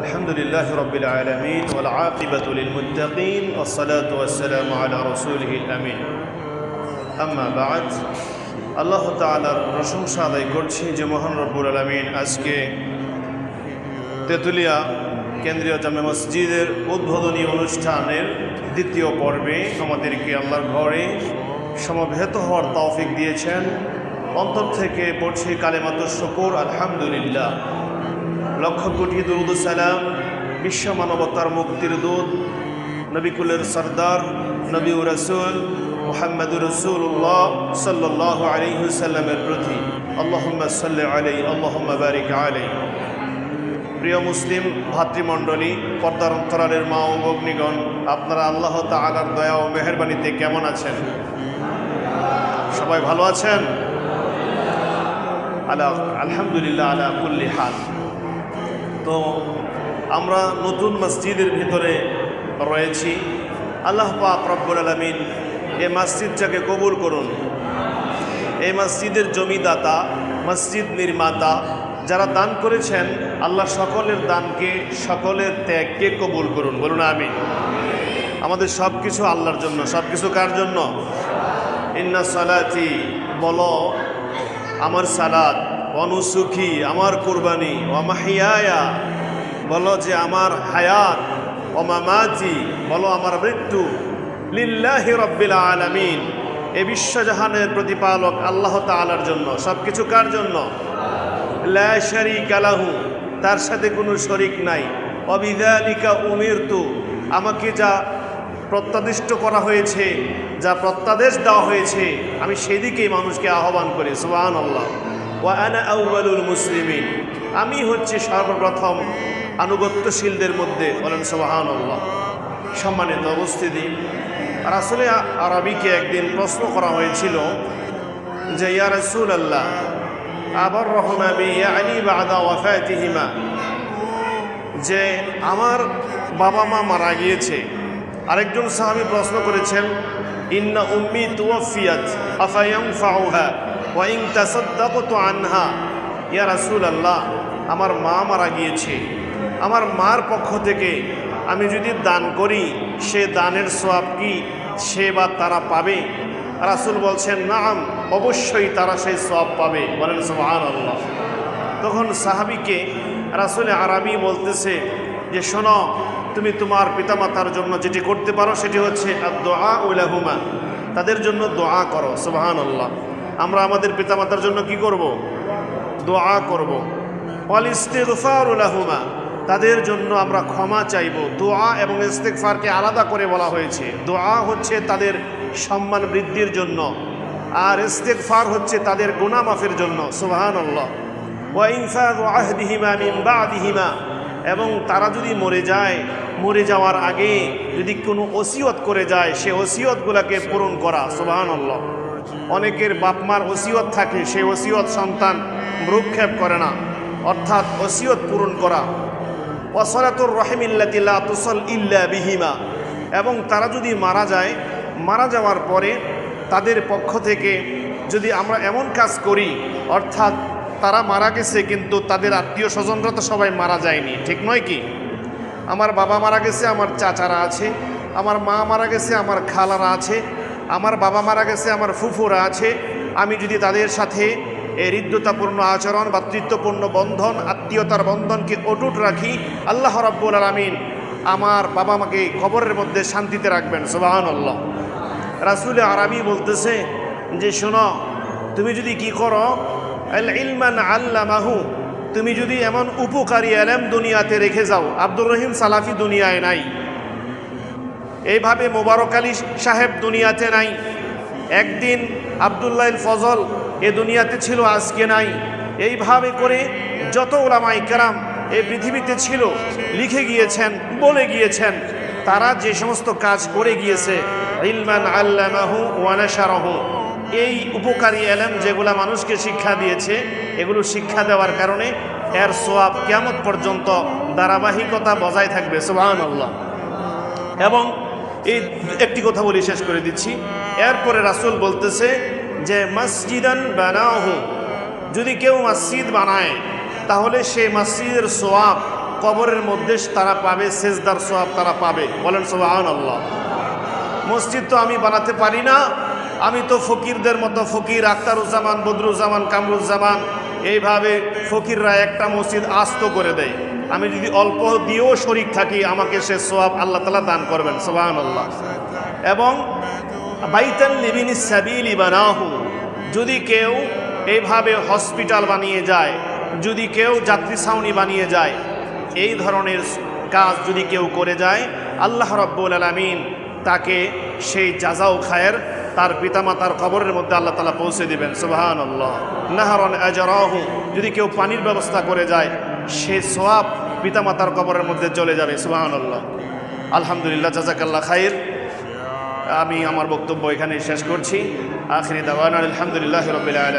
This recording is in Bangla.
الحمد لله رب العالمين والعاقبة للمتقين والصلاة والسلام على رسوله الأمين أما بعد আল্লাহ তাআলার প্রশংসা আদায় করছি যে মহান রব্বুল আলামিন আজকে তেতুলিয়া কেন্দ্রীয় জামে মসজিদের উদ্বোধনী অনুষ্ঠানের দ্বিতীয় পর্বে আমাদেরকে আল্লাহর ঘরে সমবেত হওয়ার তৌফিক দিয়েছেন। অন্তর থেকে পড়ছি কালেমাতুশ শুকর আলহামদুলিল্লাহ। লক্ষ কোটি দুরূদ সালাম বিশ্ব মানবতার মুক্তির দূত নবিকুলের সরদার নবী ও রাসূল মুহাম্মদুর রাসূলুল্লাহ সাল্লাল্লাহু আলাইহি ওয়াসাল্লামের প্রতি আল্লাহুম্মা সাল্লি আলাইহি আল্লাহুম্মা বারিক আলাইহি। প্রিয় মুসলিম ভাতৃমণ্ডলী, পর্দার অন্তরালের মা ও ভগ্নীগণ, আপনারা আল্লাহ তাআলার দয়া ও মেহেরবানিতে কেমন আছেন? সবাই ভালো আছেন? আলহামদুলিল্লাহ আলা কুল্লি হাল। তো আমরা নতুন মসজিদের ভিতরে রয়েছি। আল্লাহ পাক রব্বুল আলামিন এই মসজিদটাকে কবুল করুন। এই মসজিদের জমিদাতা, মসজিদ নির্মাতা যারা দান করেছেন, আল্লাহ সকলের দানকে, সকলের ত্যাগকে কবুল করুন। বলুন আমিন। আমাদের সব কিছু আল্লাহর জন্য। সব কিছু কার জন্য? ইন্না সালাতি, বলো আমার সালাত, অনুসুখী আমার কুরবানি, ওয়ামাহিয়ায়া বলো যে আমার হায়াত, ওমামাতি বলো আমার মৃত্যু, লিল্লাহি রাব্বিল আলামিন এ বিশ্বজাহানের প্রতিপালক আল্লাহ তাআলার জন্য। সব কিছু কার জন্য? লা শারীকা লাহু, তার সাথে কোনো শরীক নাই। ওয়াবিযালিকা উমিরতু, আমাকে যা প্রত্যাদিষ্ট করা হয়েছে, যা প্রত্যাদেশ দেওয়া হয়েছে, আমি সেদিকেই মানুষকে আহ্বান করি। সুবহানাল্লাহ। ওয়া আনা আউয়ালুল মুসলিমিন, আমি হচ্ছে সর্বপ্রথম আনুগত্যশীলদের মধ্যে। বলেন সুবহানাল্লাহ। সম্মানিত উপস্থিতি, রাসূলে আরবীকে একদিন প্রশ্ন করা হয়েছিল যে ইয়া রাসূলাল্লাহ আবাররহুমা বিয়ানি বাদা ওয়াফাতিহিমা, যে আমার বাবা মা মারা গিয়েছে। আরেকজন সাহাবী প্রশ্ন করেছেন ইন্না উম্মি তুওয়াফিয়াত আফায়ানফাউহা ওয়া ইন তাসাদ্দাকতু আনহা, ইয়া রাসূলাল্লাহ আমার মা মারা গিয়েছে, আমার মার পক্ষ থেকে আমি যদি দান করি সে দানের সওয়াব কি সে বা তারা পাবে? রাসূল বলছেন নাম, অবশ্যই তারা সেই সওয়াব পাবে। বলেন সুবহানাল্লাহ। তখন সাহাবীকে রাসূলে আরবী বলতেছে যে শোনো, তুমি তোমার পিতামাতার জন্য যেটি করতে পারো সেটি হচ্ছে আদ-দুআ লাহুমা, তাদের জন্য দোয়া করো। সুবহানাল্লাহ। আমরা আমাদের পিতামাতার জন্য কি করব? দোয়া করব। ওয়াল ইস্তিগফারু লাহুমা, তাদের জন্য আমরা ক্ষমা চাইব। দোয়া এবং ইস্তিগফারকে আলাদা করে বলা হয়েছে। দোয়া হচ্ছে তাদের সম্মান বৃদ্ধির জন্য, আর ইস্তিগফার হচ্ছে তাদের গুনাহ মাফের জন্য। সুবহানাল্লাহ। ওয়া ইনফাযু আহদিহিমা মিন বা'দিহিমা, এবং তারা যদি মরে যায়, মরে যাওয়ার আগে যদি কোনো ওসিয়ত করে যায়, সে ওসিয়তগুলোকে পূরণ করা। সুবহানাল্লাহ। অনেকের বাপমার ওসিয়ত থাকে, সেই ওসিয়ত সন্তান ভ্রুক্ষেপ করে না, অর্থাৎ ওসিয়ত পূরণ করা। ওয়াসলাতুর রাহিমিল্লাতি লা তুসাল ইল্লা বিহিমা, এবং তারা যদি মারা যায়, মারা যাওয়ার পরে তাদের পক্ষ থেকে যদি আমরা এমন কাজ করি, অর্থাৎ তারা মারা গেছে কিন্তু তাদের আত্মীয় স্বজনরা তো সবাই মারা যায়নি, ঠিক নয় কি? আমার বাবা মারা গেছে, আমার চাচারা আছে, আমার মা মারা গেছে, আমার খালারা আছে, আমার বাবা মারা গেছে, আমার ফুফুরা আছে। আমি যদি তাদের সাথে এই হৃদ্যতাপূর্ণ আচরণ, ভাতৃত্বপূর্ণ বন্ধন, আত্মীয়তার বন্ধনকে অটুট রাখি, আল্লাহ রাব্বুল আলামিন আমার বাবা মাকে কবরের মধ্যে শান্তিতে রাখবেন। সুবহানাল্লাহ। রাসূলে আরবী বলতেছে যে শোনো, তুমি যদি কি করো, আল ইলমান আল্লামাহু, তুমি যদি এমন উপকারী এলেম দুনিয়াতে রেখে যাও। আব্দুর রহিম সালাফি দুনিয়ায় নাই, এইভাবে মোবারক আলী সাহেব দুনিয়াতে নাই, একদিন আব্দুল্লাহ ফজল এ দুনিয়াতে ছিল, আজকে নাই। এইভাবে করে যত উলামায়ে কেরাম এই পৃথিবীতে ছিল লিখে গিয়েছেন, বলে গিয়েছেন, তারা যে সমস্ত কাজ করে গিয়েছে, ইলমান আল্লামাহু ওয়া নাশারাহু, এই উপকারী এলেম যেগুলা মানুষকে শিক্ষা দিয়েছে, এগুলো শিক্ষা দেওয়ার কারণে এর সওয়াব কিয়ামত পর্যন্ত ধারাবাহিকতা বজায় থাকবে। সুবহানাল্লাহ। এবং এই একটি কথা বলি, শেষ করে দিচ্ছি। এরপরে রাসূল বলতেছে যে মসজিদান বানাহু, যদি কেউ মসজিদ বানায় তাহলে সেই মসজিদের সোয়াব কবরের মধ্যে তারা পাবে, সেজদার সোয়াব তারা পাবে। বলেন সুবহানাল্লাহ। মসজিদ তো আমি বানাতে পারি না, আমি তো ফকিরদের মতো ফকির আখতারুজ্জামান, বদরুজ্জামান, কামরুজ্জামান এইভাবে ফকিররা একটা মসজিদ আস্ত করে দেয়। আমি যদি অল্প দিয়েও শরিক থাকি, আমাকে সে সোয়াব আল্লাহ তাআলা দান করবেন। সুবহানাল্লাহ। এবং বাইতান লিবিনিস সাবিলি বানাহু, যদি কেউ এইভাবে হসপিটাল বানিয়ে যায়, যদি কেউ যাত্রী ছাউনি বানিয়ে যায়, এই ধরনের কাজ যদি কেউ করে যায়, আল্লাহ রাব্বুল আলামিন তাকে সেই জাযাও খায়ের তার পিতামাতার কবরের মধ্যে আল্লাহ তাআলা পৌঁছে দিবেন। সুবহানাল্লাহ। নাহরান আজরাহু, যদি কেউ পানির ব্যবস্থা করে যায়, সে সওয়াব পিতামাতার কবরের মধ্যে চলে যাবে। সুবহানাল্লাহ। আলহামদুলিল্লাহ, জাযাকাল্লাহ খাইর। আমি আমার বক্তব্য এখানে শেষ করছি। আখিরি দাওয়ানা আলহামদুলিল্লাহি রাব্বিল আলামিন।